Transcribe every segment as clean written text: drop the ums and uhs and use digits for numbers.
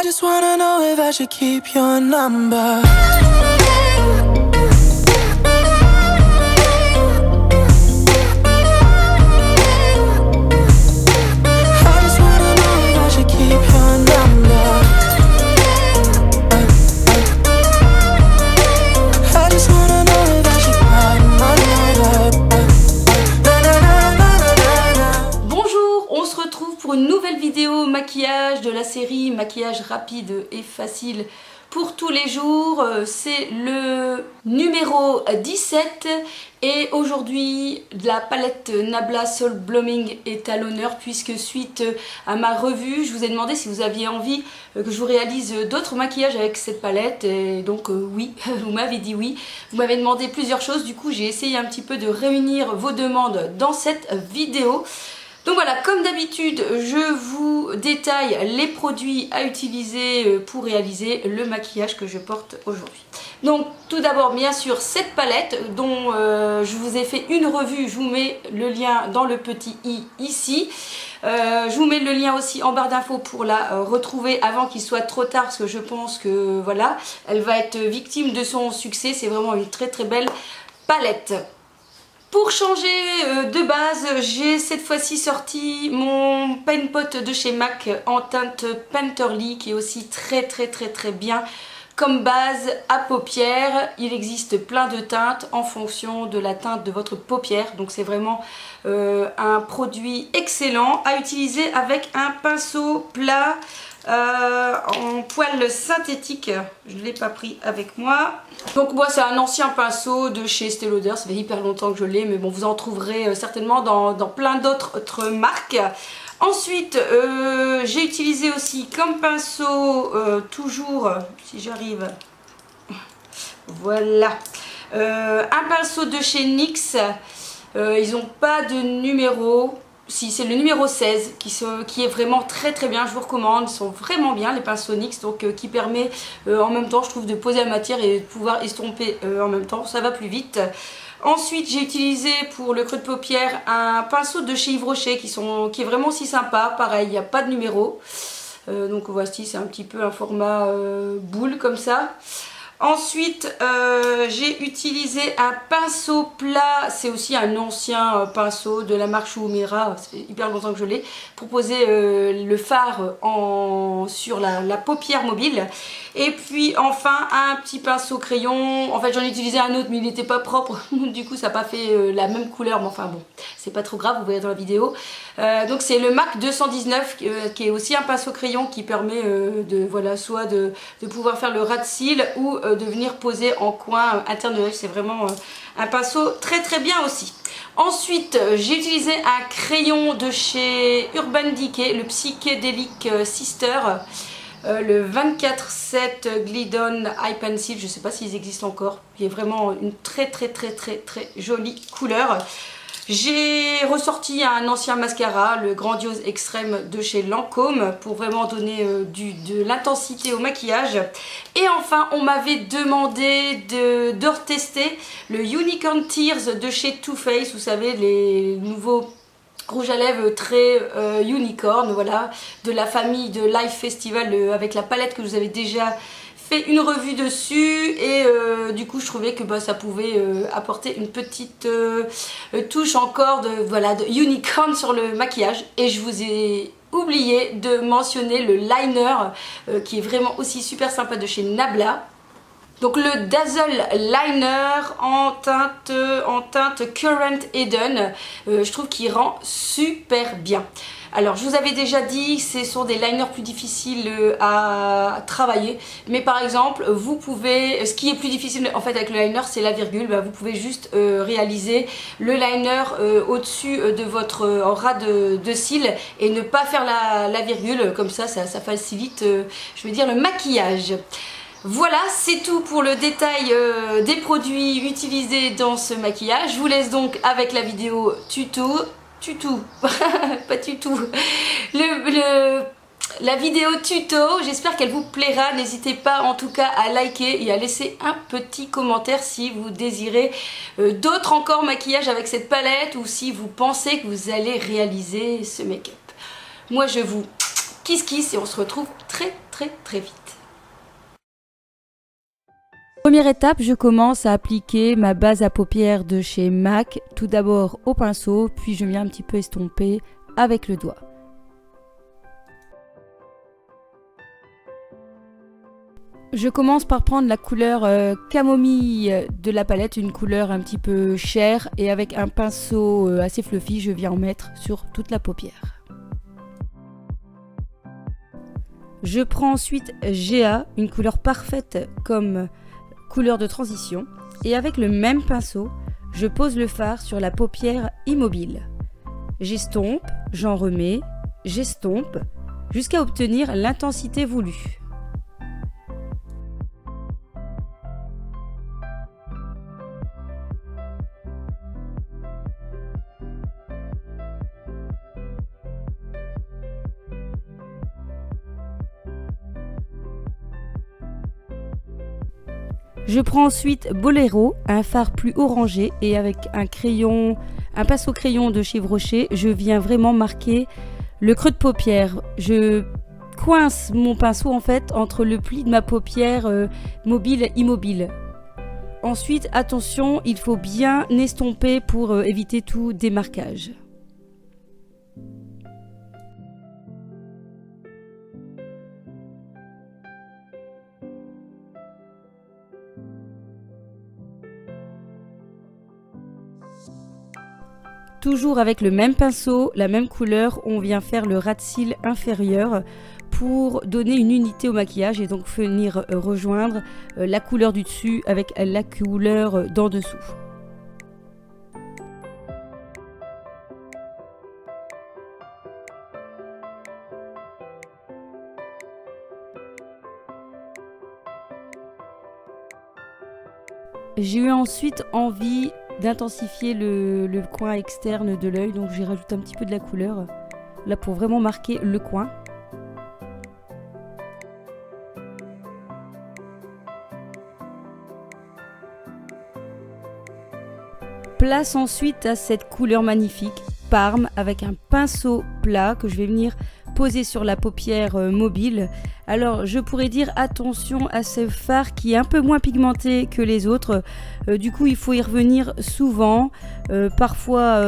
just wanna know if I should keep your number. Maquillage de la série maquillage rapide et facile pour tous les jours. C'est le numéro 17 et aujourd'hui la palette Nabla Soul Blooming est à l'honneur puisque suite à ma revue je vous ai demandé si vous aviez envie que je vous réalise d'autres maquillages avec cette palette et donc oui, vous m'avez dit oui. Vous m'avez demandé plusieurs choses, du coup j'ai essayé un petit peu de réunir vos demandes dans cette vidéo. Donc voilà, comme d'habitude, je vous détaille les produits à utiliser pour réaliser le maquillage que je porte aujourd'hui. Donc tout d'abord, bien sûr, cette palette dont je vous ai fait une revue, je vous mets le lien dans le petit i ici. Je vous mets le lien aussi en barre d'infos pour la retrouver avant qu'il soit trop tard parce que je pense que voilà, elle va être victime de son succès. C'est vraiment une très très belle palette. Pour changer de base, j'ai cette fois-ci sorti mon Paint Pot de chez MAC en teinte Painterly qui est aussi très bien comme base à paupières. Il existe plein de teintes en fonction de la teinte de votre paupière, donc c'est vraiment un produit excellent à utiliser avec un pinceau plat en poil synthétique. Je ne l'ai pas pris avec moi. Donc moi c'est un ancien pinceau de chez Estée Lauder, ça fait hyper longtemps que je l'ai, mais bon vous en trouverez certainement dans plein d'autres marques. Ensuite j'ai utilisé aussi comme pinceau toujours, si j'arrive, voilà, un pinceau de chez NYX. Ils n'ont pas de numéro. Si, c'est le numéro 16 qui est vraiment très bien, je vous recommande, ils sont vraiment bien les pinceaux NYX, donc qui permet en même temps je trouve de poser la matière et de pouvoir estomper en même temps, ça va plus vite. Ensuite j'ai utilisé pour le creux de paupière un pinceau de chez Yves Rocher qui est vraiment aussi sympa, pareil il n'y a pas de numéro, donc voici c'est un petit peu un format boule comme ça. Ensuite, j'ai utilisé un pinceau plat, c'est aussi un ancien pinceau de la marque Shuuemira, ça fait hyper longtemps que je l'ai, pour poser le fard sur la paupière mobile. Et puis enfin un petit pinceau crayon, en fait j'en ai utilisé un autre mais il n'était pas propre, du coup ça n'a pas fait la même couleur, mais enfin bon, c'est pas trop grave, vous verrez dans la vidéo. Donc c'est le MAC 219 qui est aussi un pinceau crayon qui permet voilà, soit de pouvoir faire le ras de cils ou de venir poser en coin interne de l'œil. C'est vraiment un pinceau très bien aussi. Ensuite j'ai utilisé un crayon de chez Urban Decay, le Psychedelic Sister, le 24-7 Glidden Eye Pencil, je ne sais pas s'ils existent encore, il est vraiment une très jolie couleur. J'ai ressorti un ancien mascara, le Grandiose Extrême de chez Lancôme, pour vraiment donner de l'intensité au maquillage. Et enfin, on m'avait demandé de retester le Unicorn Tears de chez Too Faced, vous savez, les nouveaux rouge à lèvres très unicorn, voilà, de la famille de Life Festival avec la palette que vous avez déjà fait une revue dessus. Et du coup je trouvais que ça pouvait apporter une petite touche encore voilà, de unicorn sur le maquillage. Et je vous ai oublié de mentionner le liner qui est vraiment aussi super sympa de chez Nabla. Donc le Dazzle Liner en teinte Current Eden, je trouve qu'il rend super bien. Alors je vous avais déjà dit, ce sont des liners plus difficiles à travailler, mais par exemple vous pouvez, ce qui est plus difficile en fait avec le liner c'est la virgule, vous pouvez juste réaliser le liner au-dessus de votre ras de cils et ne pas faire la virgule, comme ça facilite je veux dire le maquillage. Voilà, c'est tout pour le détail des produits utilisés dans ce maquillage. Je vous laisse donc avec la vidéo pas tuto, la vidéo tuto. J'espère qu'elle vous plaira. N'hésitez pas en tout cas à liker et à laisser un petit commentaire si vous désirez d'autres encore maquillages avec cette palette ou si vous pensez que vous allez réaliser ce make-up. Moi je vous kiss kiss et on se retrouve très vite. Première étape, je commence à appliquer ma base à paupières de chez MAC, tout d'abord au pinceau, puis je viens un petit peu estomper avec le doigt. Je commence par prendre la couleur camomille de la palette, une couleur un petit peu chère, et avec un pinceau assez fluffy, je viens en mettre sur toute la paupière. Je prends ensuite GA, une couleur parfaite comme couleur de transition, et avec le même pinceau, je pose le fard sur la paupière immobile. J'estompe, j'en remets, j'estompe, jusqu'à obtenir l'intensité voulue. Je prends ensuite Bolero, un fard plus orangé, et avec un pinceau crayon de chez Rocher, je viens vraiment marquer le creux de paupière. Je coince mon pinceau en fait entre le pli de ma paupière mobile et immobile. Ensuite, attention, il faut bien estomper pour éviter tout démarquage. Toujours avec le même pinceau, la même couleur, on vient faire le ras de cils inférieur pour donner une unité au maquillage et donc venir rejoindre la couleur du dessus avec la couleur d'en dessous. J'ai eu ensuite envie d'intensifier le coin externe de l'œil, donc j'ai rajouté un petit peu de la couleur là pour vraiment marquer le coin. Place ensuite à cette couleur magnifique Parme avec un pinceau plat que je vais venir poser sur la paupière mobile. Alors je pourrais dire attention à ce fard qui est un peu moins pigmenté que les autres, du coup il faut y revenir souvent, parfois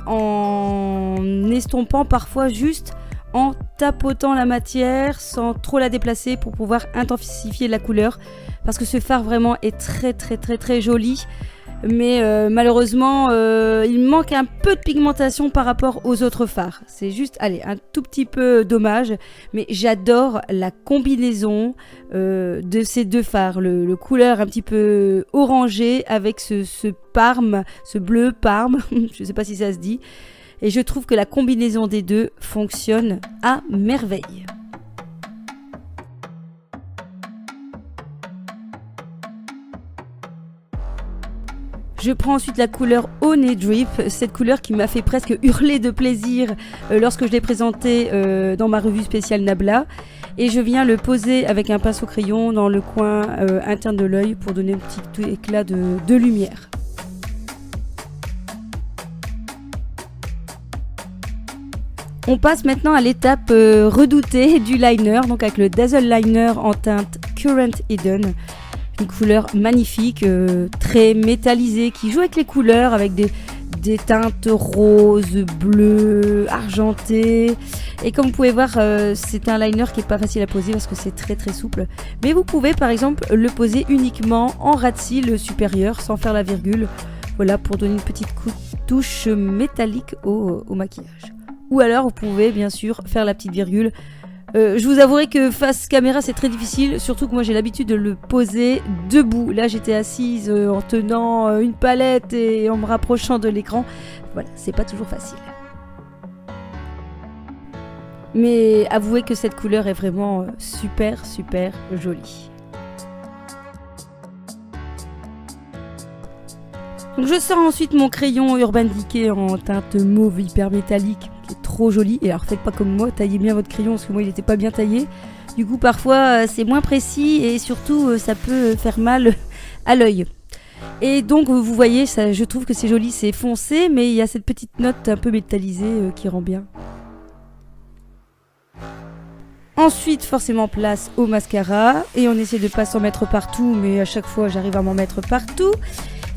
en estompant, parfois juste en tapotant la matière sans trop la déplacer pour pouvoir intensifier la couleur, parce que ce fard vraiment est très joli. Mais malheureusement, il manque un peu de pigmentation par rapport aux autres fards. C'est juste, allez, un tout petit peu dommage. Mais j'adore la combinaison de ces deux fards. Le couleur un petit peu orangé avec ce parme, ce bleu parme. Je ne sais pas si ça se dit. Et je trouve que la combinaison des deux fonctionne à merveille. Je prends ensuite la couleur Honey Drip, cette couleur qui m'a fait presque hurler de plaisir lorsque je l'ai présentée dans ma revue spéciale Nabla. Et je viens le poser avec un pinceau crayon dans le coin interne de l'œil pour donner un petit éclat de lumière. On passe maintenant à l'étape redoutée du liner, donc avec le Dazzle Liner en teinte Current Hidden. Une couleur magnifique, très métallisée, qui joue avec les couleurs, avec des teintes roses, bleues, argentées. Et comme vous pouvez voir, c'est un liner qui n'est pas facile à poser parce que c'est très souple. Mais vous pouvez par exemple le poser uniquement en ras de cils supérieur, sans faire la virgule. Voilà, pour donner une petite touche métallique au maquillage. Ou alors vous pouvez bien sûr faire la petite virgule. Je vous avouerai que face caméra c'est très difficile, surtout que moi j'ai l'habitude de le poser debout. Là j'étais assise en tenant une palette et en me rapprochant de l'écran. Voilà, c'est pas toujours facile. Mais avouez que cette couleur est vraiment super jolie. Donc je sors ensuite mon crayon Urban Decay en teinte mauve hyper métallique, qui est trop joli. Et alors faites pas comme moi, taillez bien votre crayon parce que moi il était pas bien taillé. Du coup parfois c'est moins précis et surtout ça peut faire mal à l'œil. Et donc vous voyez, ça, je trouve que c'est joli, c'est foncé, mais il y a cette petite note un peu métallisée qui rend bien. Ensuite, forcément, place au mascara. Et on essaie de pas s'en mettre partout, mais à chaque fois, j'arrive à m'en mettre partout.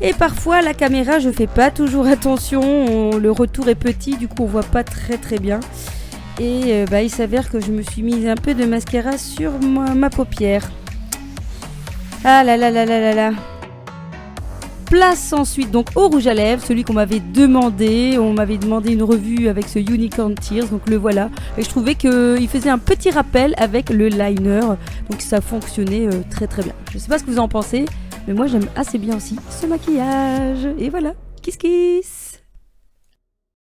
Et parfois, la caméra, je fais pas toujours attention. Le retour est petit, du coup, on voit pas très très bien. Et il s'avère que je me suis mise un peu de mascara sur ma paupière. Ah là là là là là là. Place ensuite donc au rouge à lèvres, celui qu'on m'avait demandé. On m'avait demandé une revue avec ce Unicorn Tears, donc le voilà. Et je trouvais qu'il faisait un petit rappel avec le liner, donc ça fonctionnait très très bien. Je sais pas ce que vous en pensez, mais moi j'aime assez bien aussi ce maquillage. Et voilà, kiss kiss.